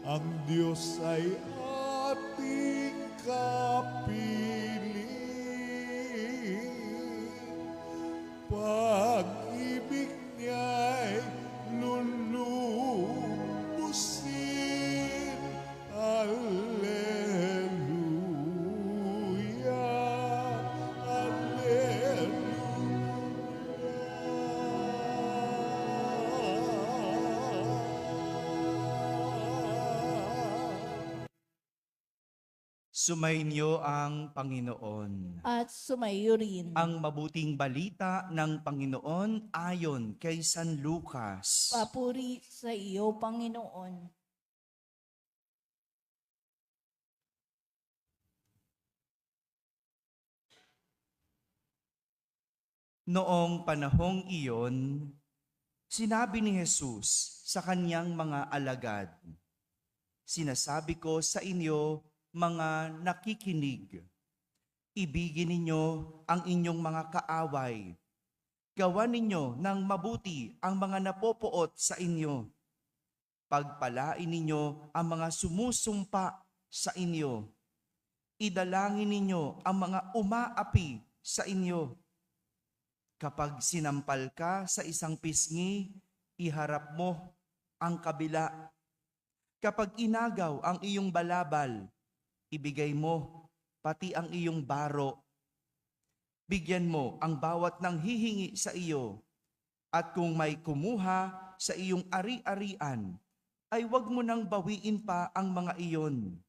ang Diyos ay ating kapiling. Pag-ibig niya'y lulubusin. Alleluia, alleluia. Sumainyo ang Panginoon. At sumayo rin. Ang mabuting balita ng Panginoon ayon kay San Lucas. Papuri sa iyo, Panginoon. Noong panahong iyon, sinabi ni Jesus sa kanyang mga alagad, "Sinasabi ko sa inyo, mga nakikinig, ibigin ninyo ang inyong mga kaaway. Gawan ninyo ng mabuti ang mga napopoot sa inyo. Pagpalain ninyo ang mga sumusumpa sa inyo. Idalangin ninyo ang mga umaapi sa inyo. Kapag sinampal ka sa isang pisngi, iharap mo ang kabila. Kapag inagaw ang iyong balabal, ibigay mo pati ang iyong baro. Bigyan mo ang bawat nanghihingi sa iyo. At kung may kumuha sa iyong ari-arian, ay huwag mo nang bawiin pa ang mga iyon.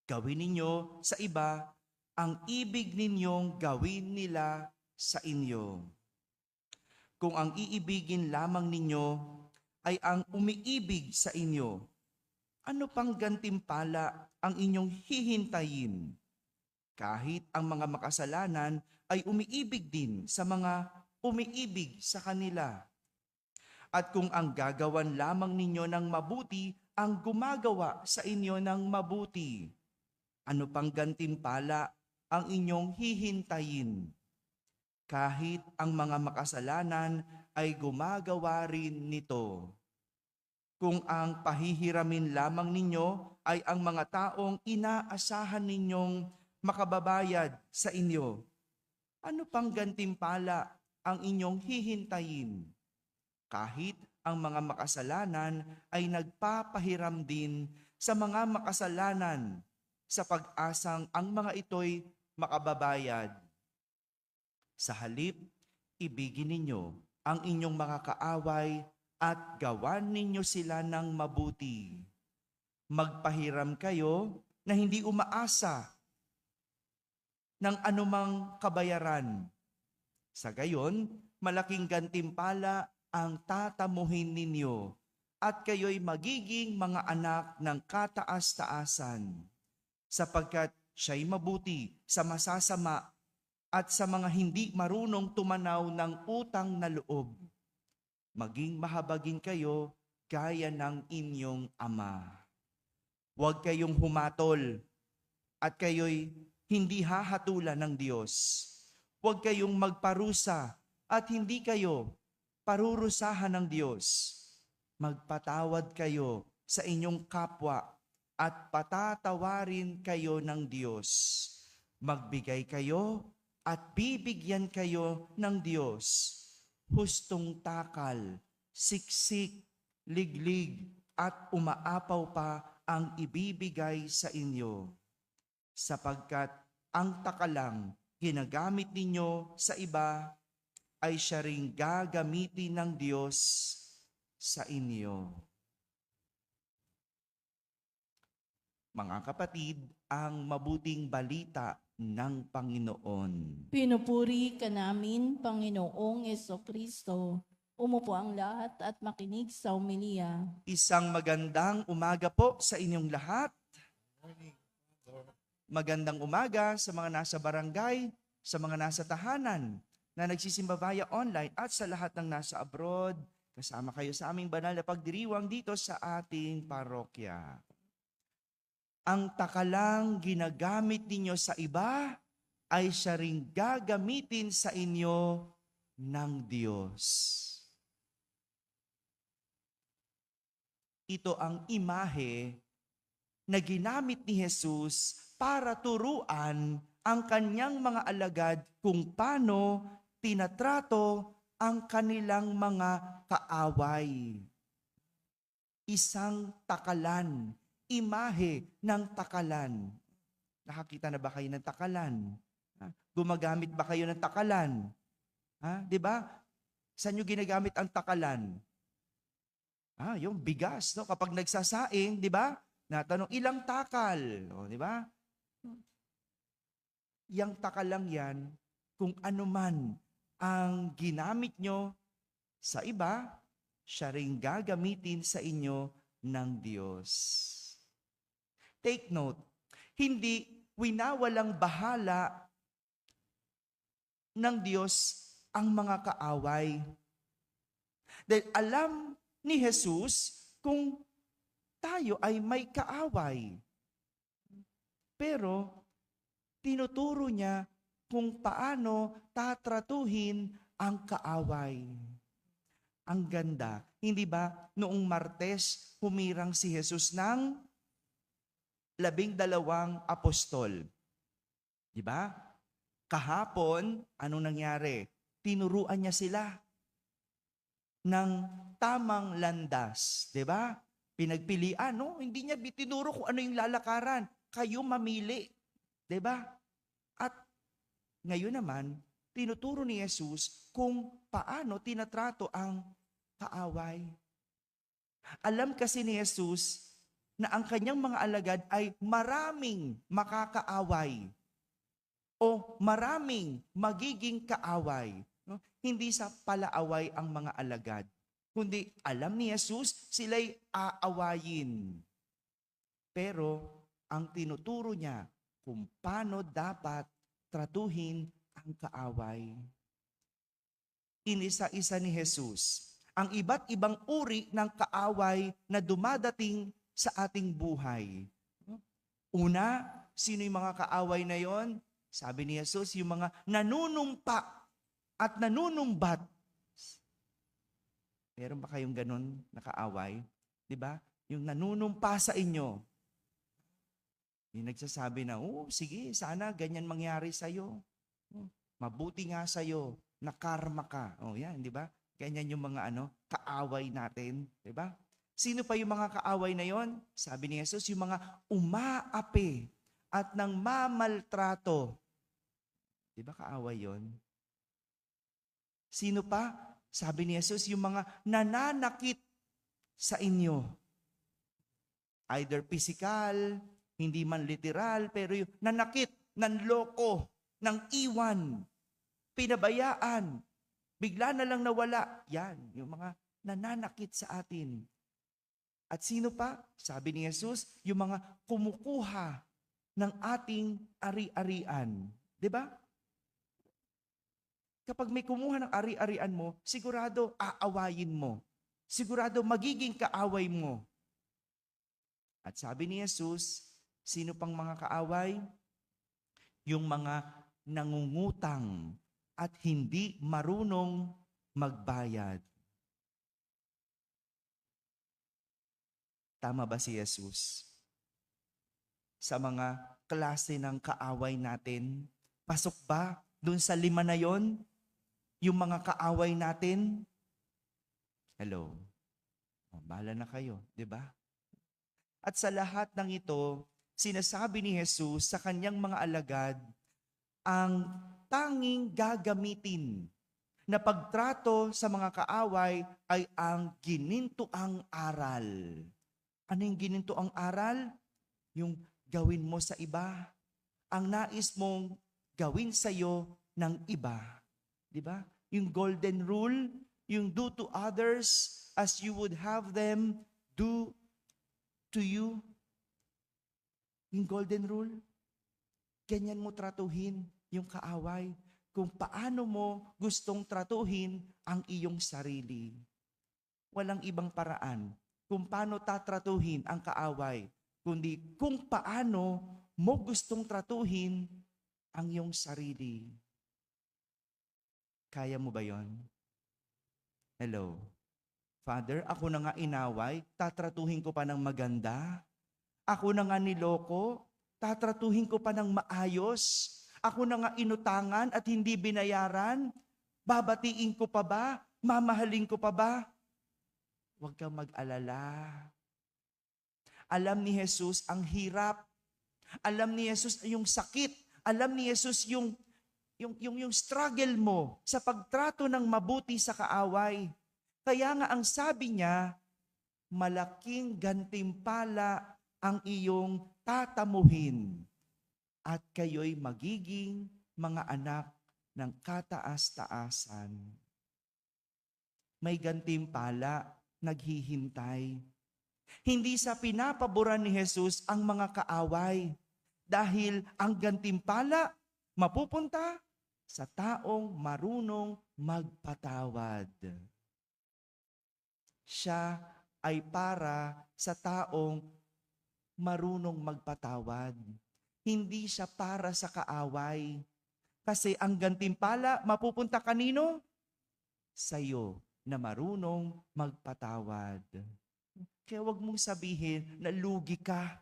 Gawin ninyo sa iba ang ibig ninyong gawin nila sa inyo. Kung ang iibigin lamang ninyo ay ang umiibig sa inyo, ano pang gantimpala ang inyong hihintayin? Kahit ang mga makasalanan ay umiibig din sa mga umiibig sa kanila. At kung ang gagawan lamang ninyo ng mabuti ang gumagawa sa inyo ng mabuti, ano pang gantimpala ang inyong hihintayin? Kahit ang mga makasalanan ay gumagawa rin nito. Kung ang pahihiramin lamang ninyo ay ang mga taong inaasahan ninyong makababayad sa inyo, ano pang gantimpala ang inyong hihintayin? Kahit ang mga makasalanan ay nagpapahiram din sa mga makasalanan sa pag-asang ang mga ito'y makababayad. Sa halip, ibigin ninyo ang inyong mga kaaway at gawan ninyo sila ng mabuti. Magpahiram kayo na hindi umaasa ng anumang kabayaran. Sa gayon, malaking gantimpala ang tatamuhin ninyo at kayo'y magiging mga anak ng kataas-taasan, sapagkat siya'y mabuti sa masasama at sa mga hindi marunong tumanaw ng utang na loob. Maging mahabagin kayo gaya ng inyong Ama. Huwag kayong humatol at kayo'y hindi hahatulan ng Diyos. Huwag kayong magparusa at hindi kayo parurusahan ng Diyos. Magpatawad kayo sa inyong kapwa at patatawarin kayo ng Diyos. Magbigay kayo at bibigyan kayo ng Diyos. Hustong takal, siksik, liglig at umaapaw pa ang ibibigay sa inyo. Sapagkat ang takalang ginagamit ninyo sa iba ay siya ring gagamitin ng Diyos sa inyo. Mga kapatid, ang mabuting balita ng Panginoon. Pinupuri ka namin, Panginoong Jesucristo. Umupo ang lahat at makinig sa umilia. Isang magandang umaga po sa inyong lahat. Magandang umaga sa mga nasa barangay, sa mga nasa tahanan, na nagsisimba via online at sa lahat ng nasa abroad. Kasama kayo sa aming banal na pagdiriwang dito sa ating parokya. Ang takalang ginagamit ninyo sa iba ay siya ring gagamitin sa inyo ng Diyos. Ito ang imahe na ginamit ni Jesus para turuan ang kanyang mga alagad kung paano tinatrato ang kanilang mga kaaway. Isang takalan, imahe ng takalan. Nakakita na ba kayo ng takalan? Gumagamit ba kayo ng takalan? Di ba? Saan nyo ginagamit ang takalan? Yung bigas, no? Kapag nagsasaing, di ba? Natanong, ilang takal? O, di ba? Yang takalang yan, kung ano man ang ginamit nyo sa iba, siya rin gagamitin sa inyo ng Diyos. Take note, hindi winawalang bahala ng Diyos ang mga kaaway. Dahil alam ni Jesus kung tayo ay may kaaway. Pero tinuturo niya kung paano tatratuhin ang kaaway. Ang ganda. Hindi ba noong Martes humirang si Jesus ng 12 apostol? Di ba? Kahapon, anong nangyari? Tinuruan niya sila ng tamang landas. Di ba? Pinagpilian, no? Hindi niya tinuro kung ano yung lalakaran. Kayo mamili. Di ba? At ngayon naman, tinuturo ni Jesus kung paano tinatrato ang kaaway. Alam kasi ni Jesus na ang kanyang mga alagad ay maraming makakaaway o maraming magiging kaaway. No? Hindi sa palaaway ang mga alagad, kundi alam ni Jesus sila'y aawayin. Pero ang tinuturo niya kung paano dapat tratuhin ang kaaway. Inisa-isa ni Jesus ang iba't ibang uri ng kaaway na dumadating sa ating buhay. Una, sino yung mga kaaway na yon? Sabi ni Jesus, yung mga nanunumpa at nanunumbat. Meron ba kayong ganun na kaaway? Diba? Yung nanunumpa sa inyo. Yung nagsasabi na, sige, sana ganyan mangyari sa'yo. Mabuti nga sa'yo, na karma ka. Yan, di ba? Ganyan yung mga kaaway natin. Di ba? Sino pa yung mga kaaway na yon? Sabi ni Jesus, yung mga umaapi at nang mamaltrato. Di ba kaaway yon? Sino pa? Sabi ni Jesus, yung mga nananakit sa inyo. Either physical, hindi man literal, pero yung nanakit, nanloko, nang iwan, pinabayaan, bigla na lang nawala. Yan, yung mga nananakit sa atin. At sino pa? Sabi ni Jesus, yung mga kumukuha ng ating ari-arian. Diba? Kapag may kumuha ng ari-arian mo, sigurado aawayin mo. Sigurado magiging kaaway mo. At sabi ni Jesus, sino pang mga kaaway? Yung mga nangungutang at hindi marunong magbayad. Tama ba si Jesus? Sa mga klase ng kaaway natin, pasok ba dun sa 5 na yon? Yung mga kaaway natin? Hello? Bahala na kayo, di ba? At sa lahat ng ito, sinasabi ni Jesus sa kanyang mga alagad, ang tanging gagamitin na pagtrato sa mga kaaway ay ang ginintuang aral. Ano yung ginintuang aral? Yung gawin mo sa iba. Ang nais mong gawin sa'yo ng iba. Di ba? Yung golden rule, yung do to others as you would have them do to you. Yung golden rule, ganyan mo tratuhin yung kaaway. Kung paano mo gustong tratuhin ang iyong sarili. Walang ibang paraan kung paano tatratuhin ang kaaway, kundi kung paano mo gustong tratuhin ang iyong sarili. Kaya mo ba yon? Hello? Father, ako na nga inaway, tatratuhin ko pa ng maganda? Ako na nga niloko, tatratuhin ko pa ng maayos. Ako na nga inutangan at hindi binayaran. Babatiin ko pa ba? Mamahalin ko pa ba? Huwag kang mag-alala. Alam ni Jesus ang hirap. Alam ni Jesus yung sakit. Alam ni Jesus yung struggle mo sa pagtrato ng mabuti sa kaaway. Kaya nga ang sabi niya, malaking gantimpala ang iyong tatamuhin at kayo'y magiging mga anak ng kataas-taasan. May gantimpala, naghihintay. Hindi sa pinapaboran ni Jesus ang mga kaaway dahil ang gantimpala mapupunta sa taong marunong magpatawad. Siya ay para sa taong marunong magpatawad. Hindi siya para sa kaaway. Kasi ang gantimpala mapupunta kanino? Sa'yo na marunong magpatawad. Kaya wag mong sabihin na lugi ka.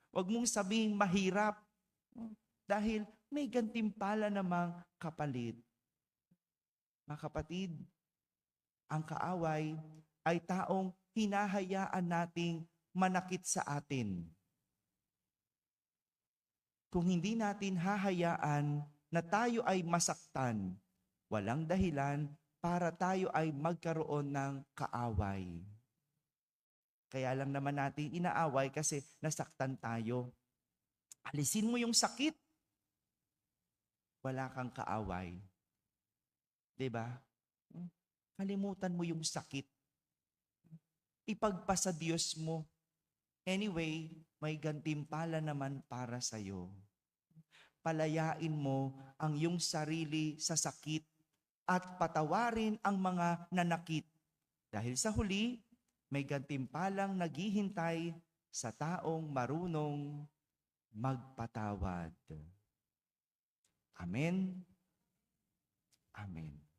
Wag mong sabihin mahirap. Dahil may gantimpala namang kapalit. Mga kapatid, ang kaaway ay taong hinahayaan nating manakit sa atin. Kung hindi natin hahayaan na tayo ay masaktan, walang dahilan para tayo ay magkaroon ng kaaway. Kaya lang naman natin inaaway kasi nasaktan tayo. Alisin mo yung sakit. Wala kang kaaway. 'Di ba? Kalimutan mo yung sakit. Ipagpasa Diyos mo. Anyway, may gantimpala naman para sa iyo. Palayain mo ang iyong sarili sa sakit at patawarin ang mga nanakit. Dahil sa huli, may gantimpalang naghihintay sa taong marunong magpatawad. Amen. Amen.